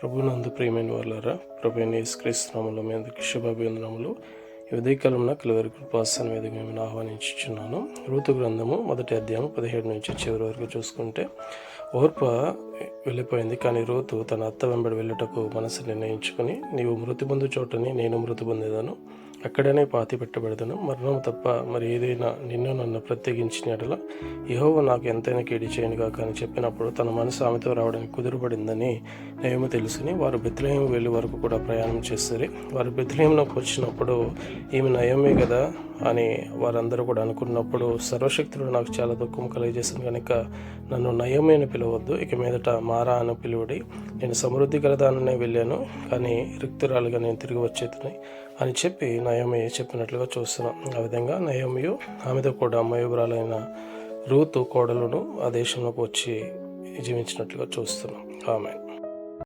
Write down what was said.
ప్రభునందు ప్రియమైన వాళ్ళారా, ప్రభువైన యేసుక్రీస్తు నామములో మీ అందరికీ శుభాభివందనములు. ఈ ఉదయకాలంలో కలువరి కృపాసన మీదకి మేము ఆహ్వానించుచున్నాను. రూతు గ్రంథము 1వ అధ్యాయం 17 నుంచి చివరి వరకు చూసుకుంటే, ఓర్ప వెళ్ళిపోయింది, కానీ రూతు తన అత్త వెంబడి వెళ్ళుటకు మనసు నిర్ణయించుకుని, నీవు మృతి పొందు చోటని నేను మృతి పొందేదాను, అక్కడనే పాతి పెట్టబెడతాను, మరణం తప్ప మరి ఏదైనా నన్ను ప్రత్యేకించిన ఎడల యెహోవా నాకు ఎంతైనా కీడి చేయనుగా అని చెప్పినప్పుడు తన మనసు ఆమెతో రావడానికి కుదురుపడిందని నయోమి తెలుసుకుని వారు బెత్లెహేము వెళ్ళే వరకు కూడా ప్రయాణం చేస్తారు. వారు బెత్లెహేములోకి వచ్చినప్పుడు ఈమె నయోమి కదా అని వారందరూ కూడా అనుకున్నప్పుడు, సర్వశక్తుడు నాకు చాలా దుఃఖం కలిగజేసింది కనుక నన్ను నయోమి అని పిలవద్దు, ఇక మీదట మారా అని పిలువడి, నేను సమృద్ధి గలదాననే వెళ్ళాను, కానీ రిక్తురాలుగా నేను తిరిగి వచ్చేదని అని చెప్పి నయోమి చెప్పినట్లుగా చూస్తున్నాం. ఆ విధంగా నయోమియు ఆమెతో కూడా మయోబురాలైన రూతు కోడలును ఆ దేశంలోకి వచ్చి జీవించినట్లుగా చూస్తున్నాం. ఆమేన్.